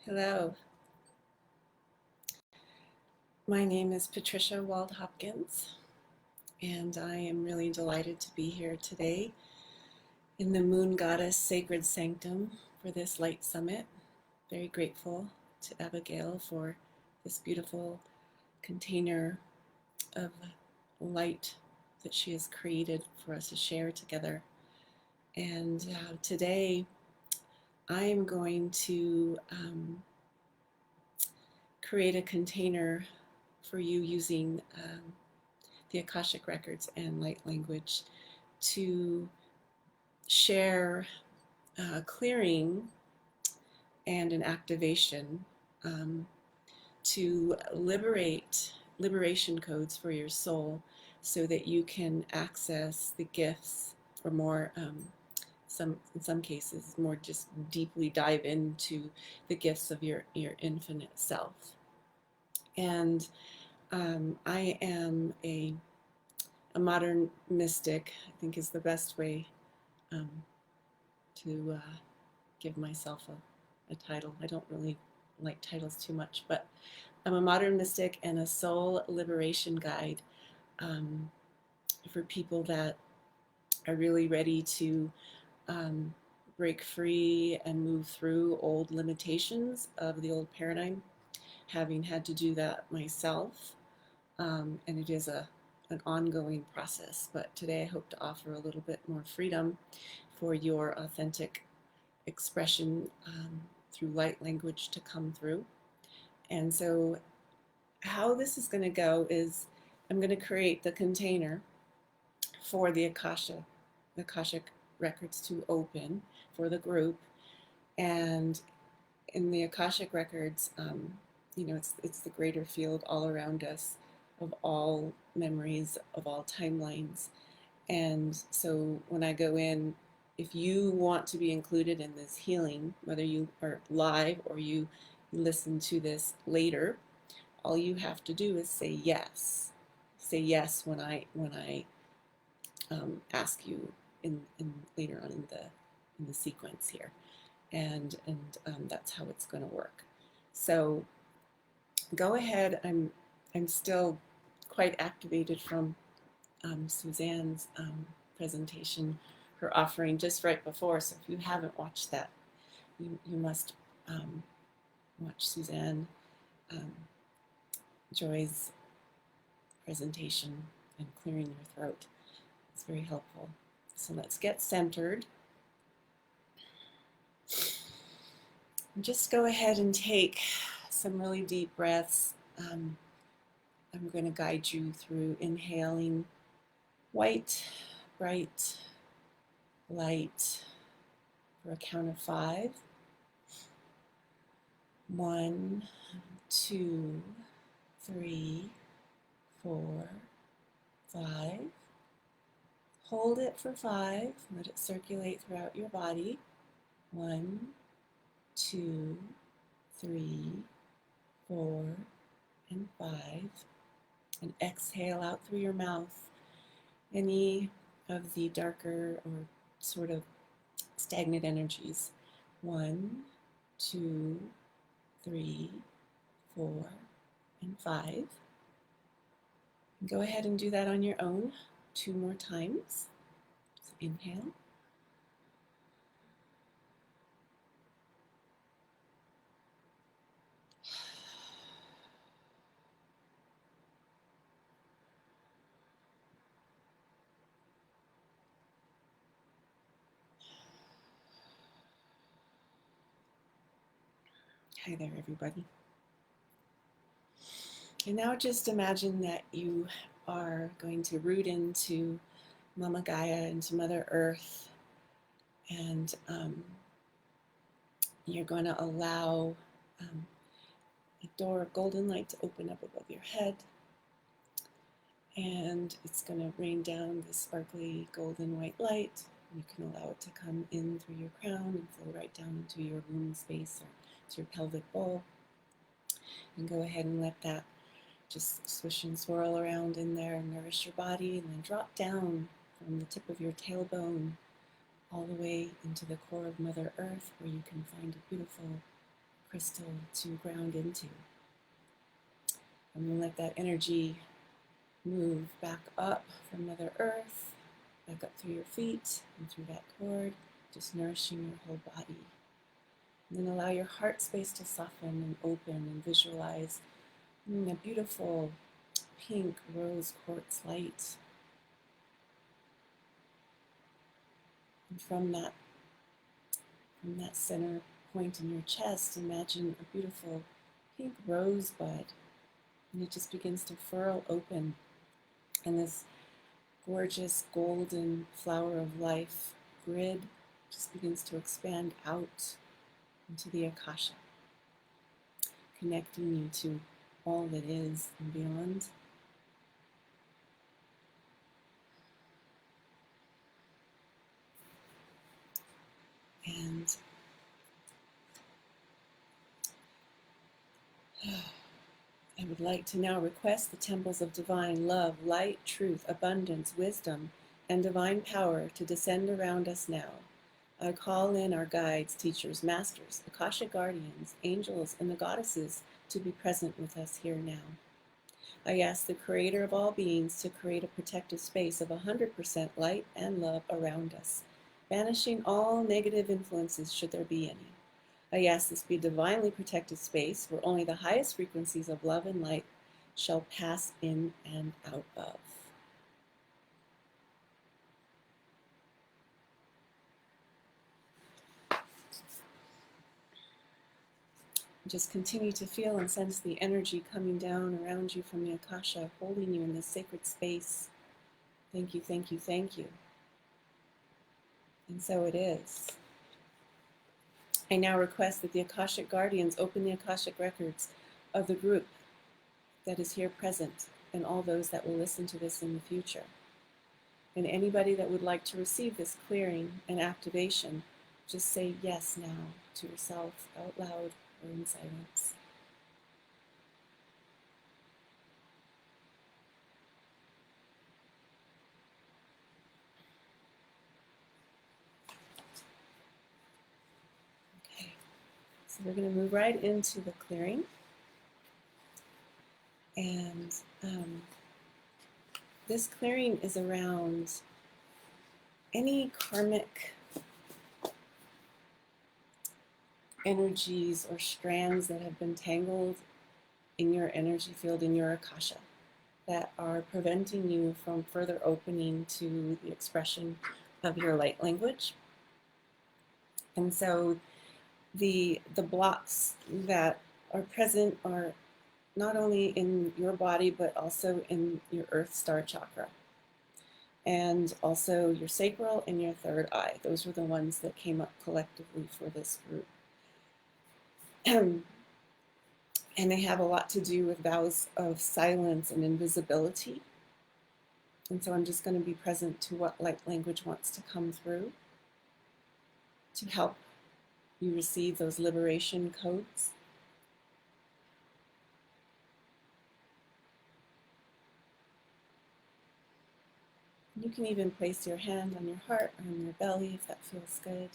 Hello, my name is Patricia Wald Hopkins, and I am really delighted to be here today in the Moon Goddess Sacred Sanctum for this Light Summit. Very grateful to Abigail for this beautiful container of light that she has created for us to share together. And today I am going to create a container for you using the Akashic Records and light language to share a clearing and an activation to liberation codes for your soul so that you can access the gifts or more in some cases more just deeply dive into the gifts of your infinite self. And I am a modern mystic, I think is the best way um, to give myself a title. I don't really like titles too much, but I'm a modern mystic and a soul liberation guide um, for people that are really ready to break free and move through old limitations of the old paradigm, having had to do that myself. And it is an ongoing process, but today I hope to offer a little bit more freedom for your authentic expression through light language to come through. And so how this is going to go is I'm going to create the container for the Akashic records to open for the group. And in the Akashic records, it's the greater field all around us of all memories, of all timelines. And so when I go in, if you want to be included in this healing, whether you are live or you listen to this later, all you have to do is say yes. Say yes when I ask you in later on in the sequence here, and that's how it's going to work. So go ahead. I'm still quite activated from Suzanne's presentation, her offering just right before. So if you haven't watched that, you must watch Suzanne Joy's presentation and clearing your throat. It's very helpful. So let's get centered. And just go ahead and take some really deep breaths. I'm going to guide you through inhaling white, bright light for a count of 5. 1, 2, 3, 4, 5. Hold it for 5. Let it circulate throughout your body. 1, 2, 3, 4, and 5. And exhale out through your mouth any of the darker or sort of stagnant energies. 1, 2, 3, 4, and 5. And go ahead and do that on your own 2 more times. So inhale. Hi there, everybody. And now just imagine that you are going to root into Mama Gaia, into Mother Earth, and you're going to allow a door of golden light to open up above your head, and it's going to rain down this sparkly golden white light. You can allow it to come in through your crown and flow right down into your womb space or to your pelvic bowl. And go ahead and let that just swish and swirl around in there and nourish your body, and then drop down from the tip of your tailbone all the way into the core of Mother Earth, where you can find a beautiful crystal to ground into. And then let that energy move back up from Mother Earth, back up through your feet and through that cord, just nourishing your whole body. And then allow your heart space to soften and open and visualize a beautiful pink rose quartz light. And from that center point in your chest, imagine a beautiful pink rosebud. And it just begins to furl open. And this gorgeous golden flower of life grid just begins to expand out into the Akasha, connecting you to all that is and beyond. And I would like to now request the temples of divine love, light, truth, abundance, wisdom, and divine power to descend around us now. I call in our guides, teachers, masters, Akasha guardians, angels, and the goddesses to be present with us here now. I ask the creator of all beings to create a protective space of 100% light and love around us, banishing all negative influences should there be any. I ask this be a divinely protected space where only the highest frequencies of love and light shall pass in and out of. Just continue to feel and sense the energy coming down around you from the Akasha, holding you in this sacred space. Thank you, thank you, thank you. And so it is. I now request that the Akashic Guardians open the Akashic records of the group that is here present and all those that will listen to this in the future. And anybody that would like to receive this clearing and activation, just say yes now to yourself out loud or in silence. Okay, so we're going to move right into the clearing. And this clearing is around any karmic energies or strands that have been tangled in your energy field, in your Akasha, that are preventing you from further opening to the expression of your light language. And so the blocks that are present are not only in your body, but also in your Earth Star Chakra. And also your sacral and your third eye. Those were the ones that came up collectively for this group. And they have a lot to do with vows of silence and invisibility. And so I'm just going to be present to what light language wants to come through to help you receive those liberation codes. You can even place your hand on your heart or on your belly if that feels good.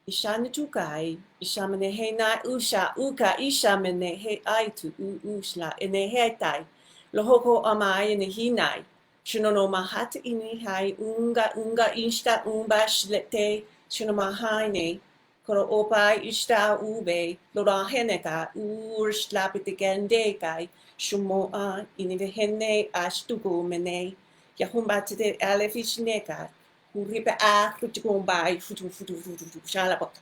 Ishana tukai, ishamane he na usha uka ishamane he aitu ushla ene he tai, lohoko amai ene hinai, shunono mahata ini hai unga ishta umba shlete, shunomahaine, koro opai ishta ube, lora heneka urshlapite kai, shumoa ini vehene ashtugo mene, yahumbatite alefishneka. Ripa a kutukumbai futu shalabot.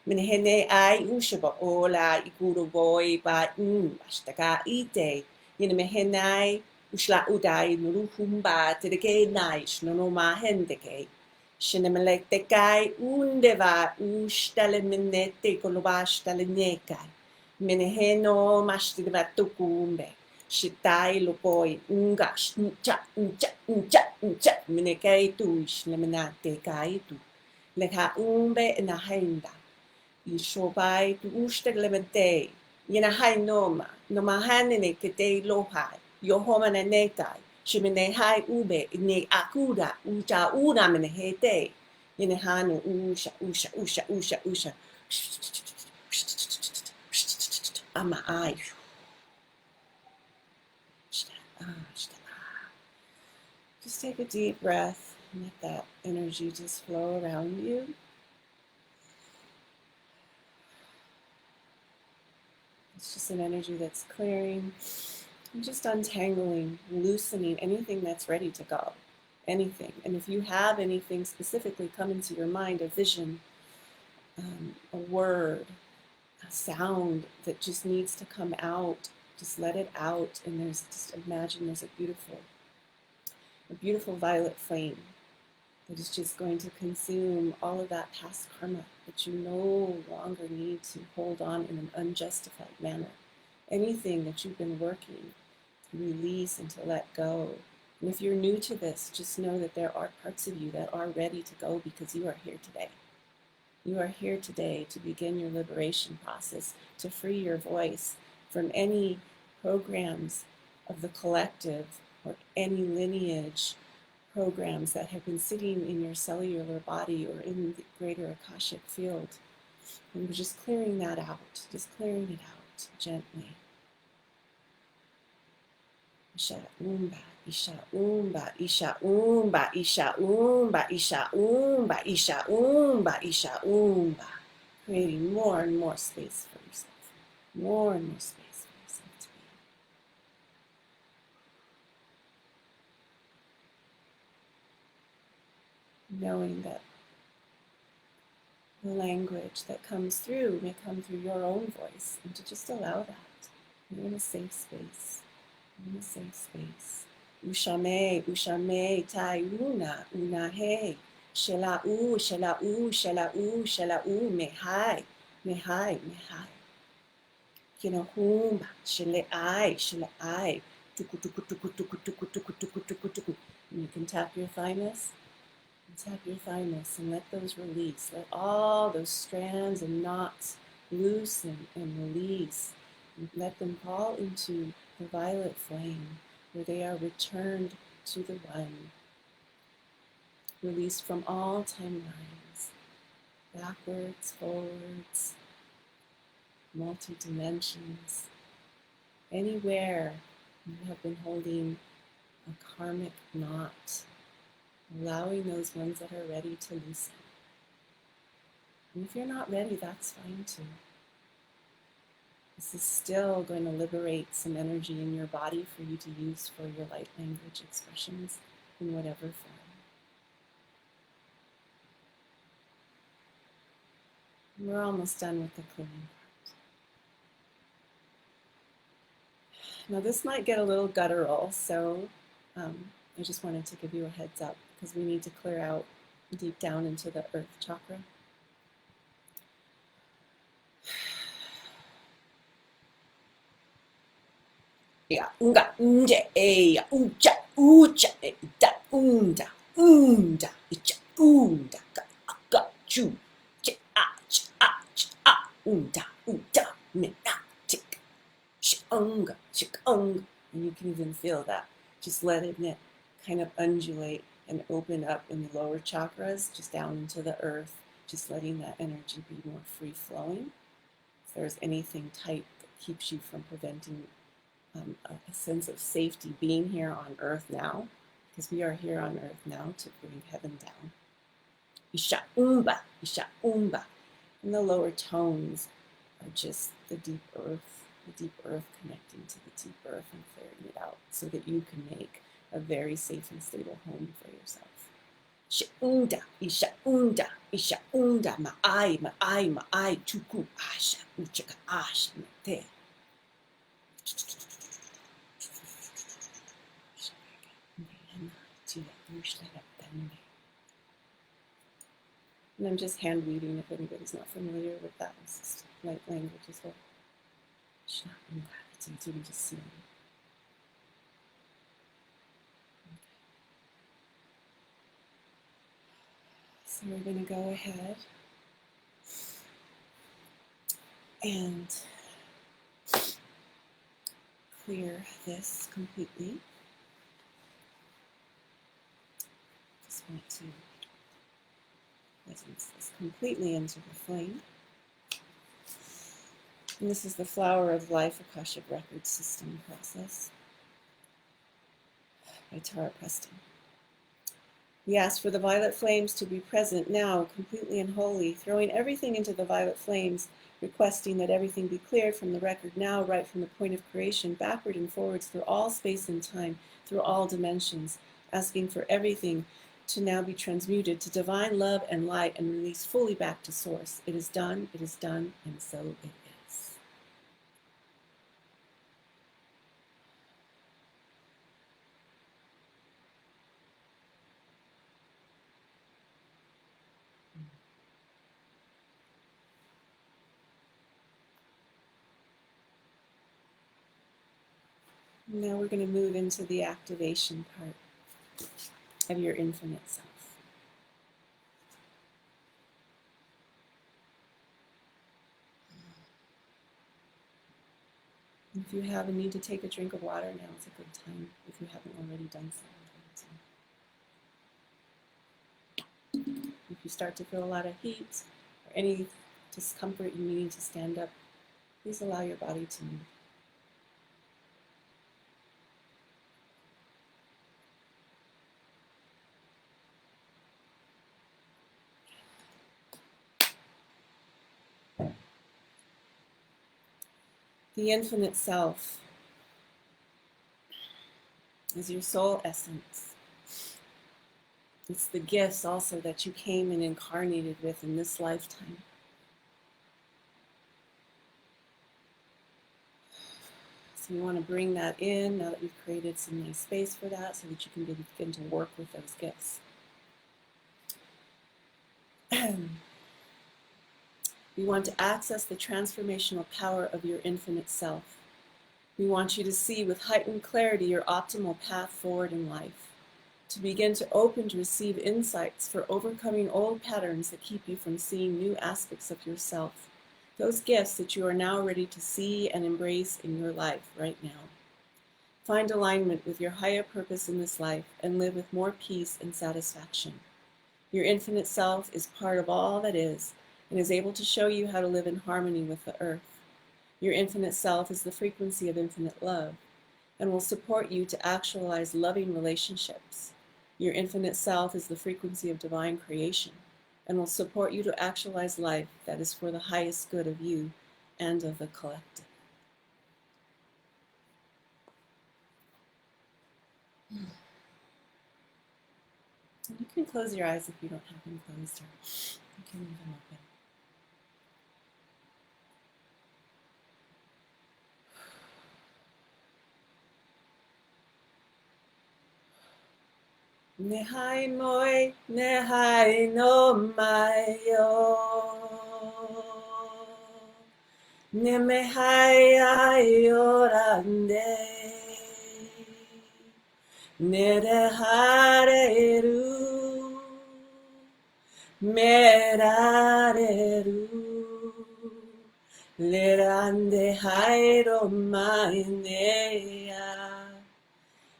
Menehene ai ushaba ola ikuru boy ba ashtaka ite. Mehenai usla udai nuruhumba tedeke naish no ma hendeke. Shinemelete kai undeva ustale menete kolobash taleneka. Meneheno mashtibatukumbe. Shitai lopoi ungash uncha minekei tuish lemenate kaitu lekha umbe na henda ishobai tu ushte lemente yena hai noma hanene kete lohai yohoma netai Shimene hai ube ne akuda uja una mene hete. Yene hanu usha usha usha usha usha. Ama ai. Just take a deep breath and let that energy just flow around you. It's just an energy that's clearing and just untangling, loosening anything that's ready to go. Anything. And if you have anything specifically come into your mind, a vision, a word, a sound that just needs to come out, just let it out. And there's just imagine there's a beautiful violet flame that is just going to consume all of that past karma that you no longer need to hold on in an unjustified manner. Anything that you've been working to release and to let go. And if you're new to this, just know that there are parts of you that are ready to go because you are here today. You are here today to begin your liberation process, to free your voice from any programs of the collective or any lineage programs that have been sitting in your cellular body or in the greater Akashic field. And we're just clearing that out, just clearing it out gently. Isha umba, isha umba, isha umba, isha umba, isha umba, isha umba, isha umba. Creating more and more space for yourself. More and more space for yourself to be. Knowing that the language that comes through may come through your own voice, and to just allow that. You're in a safe space. You're in a safe space. Ushame, ushame, tai una he. Shela u, shela u, shela u, shela u, mehai, mehai, mehai. Kinahumba, shele ai, tuku tuku tuku tuku tuku tuku tuku tuku tuku. And you can tap your thymus. Tap your thymus and let those release. Let all those strands and knots loosen and release. And let them fall into the violet flame where they are returned to the one. Released from all timelines. Backwards, forwards, multi-dimensions. Anywhere you have been holding a karmic knot. Allowing those ones that are ready to loosen. And if you're not ready, that's fine too. This is still going to liberate some energy in your body for you to use for your light language expressions in whatever form. And we're almost done with the cleaning part. Now this might get a little guttural, so I just wanted to give you a heads up because we need to clear out deep down into the earth chakra. Ya unga unje ya uja uja da unda unda icha unda ka chu che a unda uda me na tik shunga shikunga. And you can even feel that. Just letting it kind of undulate and open up in the lower chakras, just down into the earth, just letting that energy be more free flowing. If there's anything tight that keeps you from preventing a sense of safety being here on earth now, because we are here on earth now to bring heaven down. Isha umba, isha umba. And the lower tones are just the deep earth connecting to the deep earth and clearing it out so that you can make a very safe and stable home for yourself. Sheunda, isha unda, ma'ai, chuku, asha, uchaka, asha, te. And I'm just hand weaving if anybody's not familiar with that light language as well. It's easy to just see. So we're going to go ahead and clear this completely. want to resonance this completely into the flame. And this is the Flower of Life Akashic Record System process by Tara Preston. We ask for the violet flames to be present now, completely and wholly, throwing everything into the violet flames, requesting that everything be cleared from the record now, right from the point of creation, backward and forwards, through all space and time, through all dimensions, asking for everything to now be transmuted to divine love and light and released fully back to source. It is done, and so it is. Now we're going to move into the activation part of your infinite self. If you have a need to take a drink of water, now is a good time if you haven't already done so. If you start to feel a lot of heat or any discomfort, you needing to stand up, please allow your body to move. The infinite self is your soul essence. It's the gifts also that you came and incarnated with in this lifetime. So you want to bring that in now that we've created some nice space for that so that you can begin to work with those gifts. We want to access the transformational power of your infinite self. We want you to see with heightened clarity your optimal path forward in life, to begin to open to receive insights for overcoming old patterns that keep you from seeing new aspects of yourself, those gifts that you are now ready to see and embrace in your life right now. Find alignment with your higher purpose in this life and live with more peace and satisfaction. Your infinite self is part of all that is and is able to show you how to live in harmony with the earth. Your infinite self is the frequency of infinite love and will support you to actualize loving relationships. Your infinite self is the frequency of divine creation and will support you to actualize life that is for the highest good of you and of the collective. And you can close your eyes if you don't have them closed, or you can leave them open. Nehai moi, nehai no mai yo. Nemehai ayorande. Nerehareru. Merareru. Lerande hairo mainea.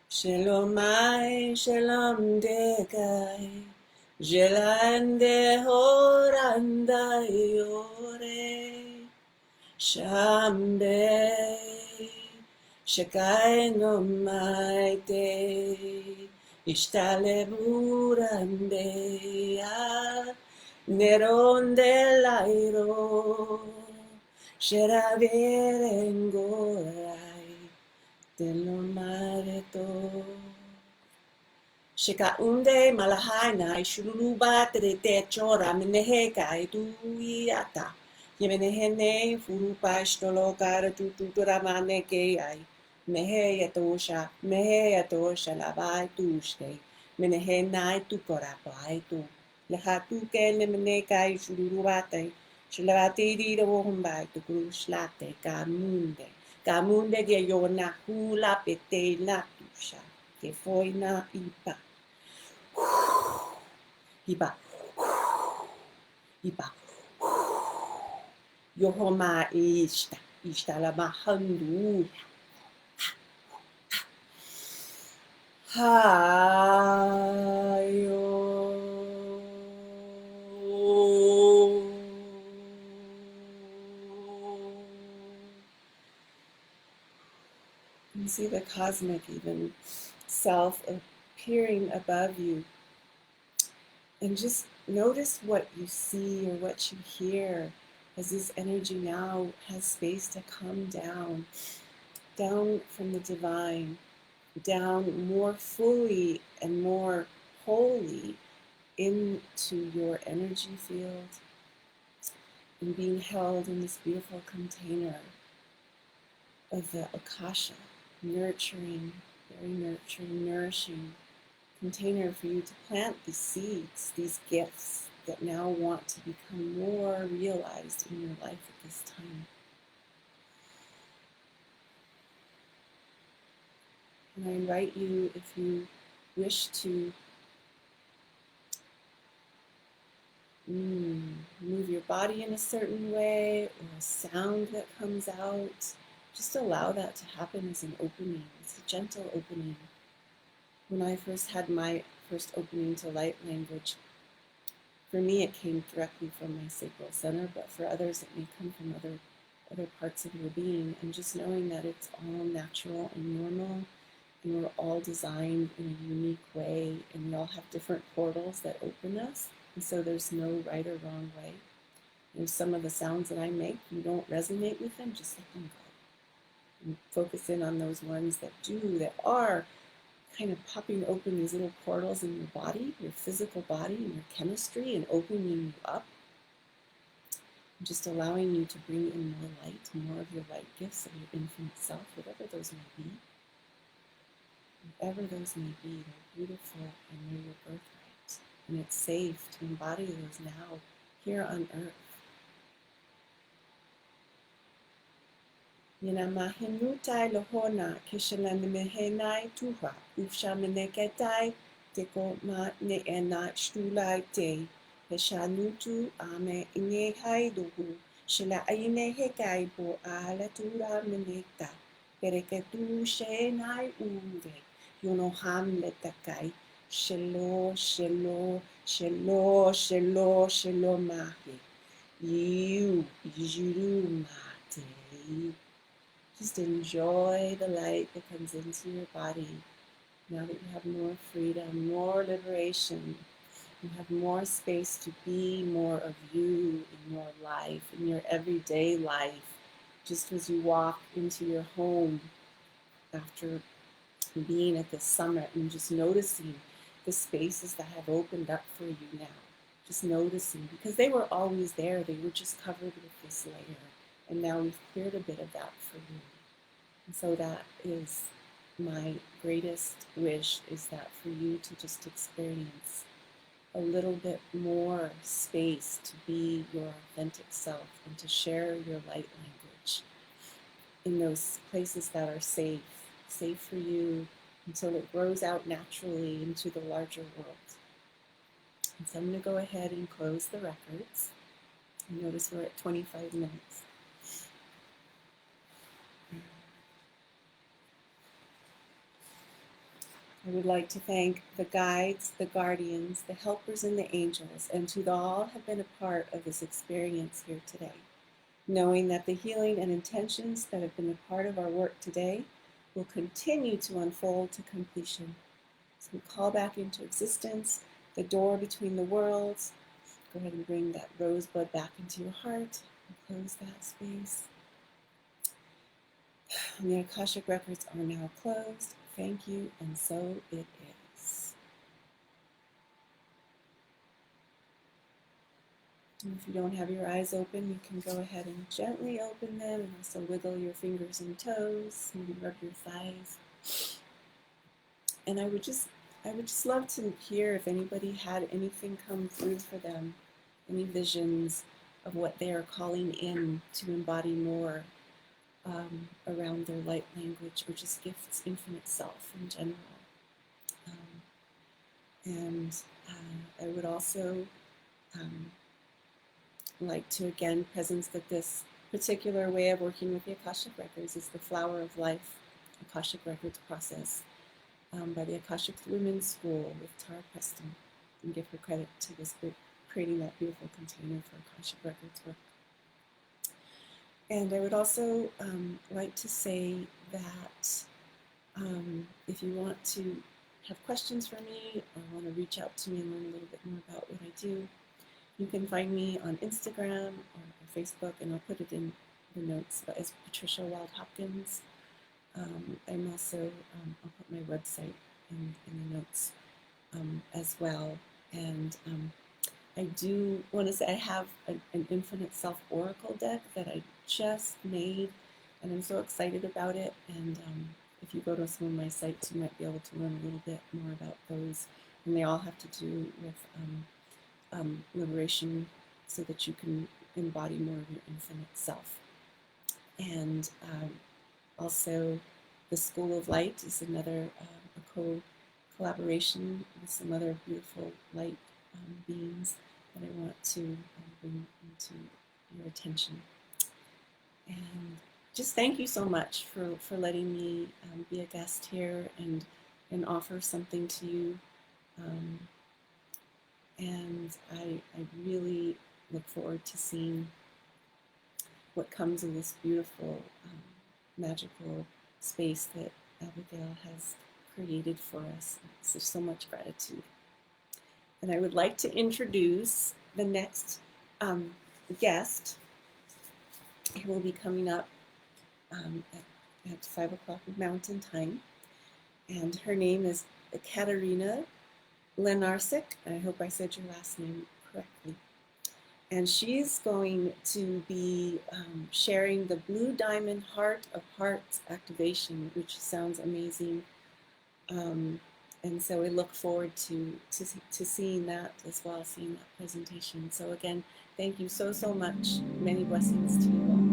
Shalomai, shalom dekai, jelande horanda yore, shambe, shakai no maite, ishtale burande ya, neronde lairo, sheraverengorai. De lo mareto Shika unde malahaina shuluba te chora meneheka tu iata yemenehene furupa stolo kara tu ramane ke ai mehe yatosha labai tuske menehena tu korapai tu leha tu ke meneka shulubate shlati di do hombai tu kruslate kamunde Kamunde ge yona hula pete na tusha que foi na ipa ipa ipa yohoma ista la mahandu hayo And see the cosmic even self appearing above you. And just notice what you see or what you hear as this energy now has space to come down, down from the divine, down more fully and more wholly into your energy field, and being held in this beautiful container of the Akasha, nurturing, very nurturing, nourishing container for you to plant these seeds, these gifts that now want to become more realized in your life at this time. And I invite you, if you wish to move your body in a certain way, or a sound that comes out, just allow that to happen as an opening. It's a gentle opening. When I first had my first opening to light language, for me it came directly from my sacral center, but for others it may come from other parts of your being. And just knowing that it's all natural and normal, and we're all designed in a unique way, and we all have different portals that open us. And so there's no right or wrong way. And some of the sounds that I make, you don't resonate with them, just let them go. And focus in on those ones that do, that are kind of popping open these little portals in your body, your physical body, and your chemistry, and opening you up. And just allowing you to bring in more light, more of your light gifts of your infinite self, whatever those may be. Whatever those may be, they're beautiful and they're your birthright. And it's safe to embody those now, here on earth. Yinamahinutai lohona kishananimehenai tuha ufshameneketai teko ma neena shtulai te heshanutu ame inehai dohu shila ainehekai bo alatura meneta pereketu shenai uve yonoham letakai shelo shelo shelo shelo shelo mahi you yuru mate. Just enjoy the light that comes into your body now that you have more freedom, more liberation. You have more space to be more of you in your life, in your everyday life. Just as you walk into your home after being at the summit and just noticing the spaces that have opened up for you now. Just noticing, because they were always there. They were just covered with this layer. And now we've cleared a bit of that for you. And so that is my greatest wish, is that for you to just experience a little bit more space to be your authentic self and to share your light language in those places that are safe for you, until it grows out naturally into the larger world. And so I'm going to go ahead and close the records. And notice we're at 25 minutes. I would like to thank the guides, the guardians, the helpers, and the angels, and to all have been a part of this experience here today, knowing that the healing and intentions that have been a part of our work today will continue to unfold to completion. So we call back into existence the door between the worlds. Go ahead and bring that rosebud back into your heart and close that space. And the Akashic records are now closed. Thank you, and so it is. And if you don't have your eyes open, you can go ahead and gently open them, and also wiggle your fingers and toes, maybe rub your thighs. And I would just love to hear if anybody had anything come through for them, any visions of what they are calling in to embody more around their light language, or just gifts, infinite self in general. I would also like to again presence that this particular way of working with the Akashic Records is the Flower of Life Akashic Records process by the Akashic Women's School with Tara Preston, and give her credit to this group creating that beautiful container for Akashic Records work. And I would also like to say that If you want to have questions for me or want to reach out to me and learn a little bit more about what I do, you can find me on Instagram or Facebook, and I'll put it in the notes as Patricia Wald Hopkins. I'm also, I'll put my website in the notes as well. And I do want to say I have an Infinite Self Oracle deck that I just made, and I'm so excited about it. And if you go to some of my sites, you might be able to learn a little bit more about those. And they all have to do with liberation so that you can embody more of your infinite self. And also, the School of Light is another collaboration with some other beautiful light beings that I want to bring into your attention. And just thank you so much for letting me be a guest here and offer something to you. And I really look forward to seeing what comes in this beautiful, magical space that Abigail has created for us. So, so much gratitude. And I would like to introduce the next guest. He will be coming up at 5 o'clock Mountain Time. And her name is Katerina Lenarsik. I hope I said your last name correctly. And she's going to be sharing the Blue Diamond Heart of Hearts activation, which sounds amazing. And so we look forward to seeing that as well, seeing that presentation. So again, thank you so much. Many blessings to you all.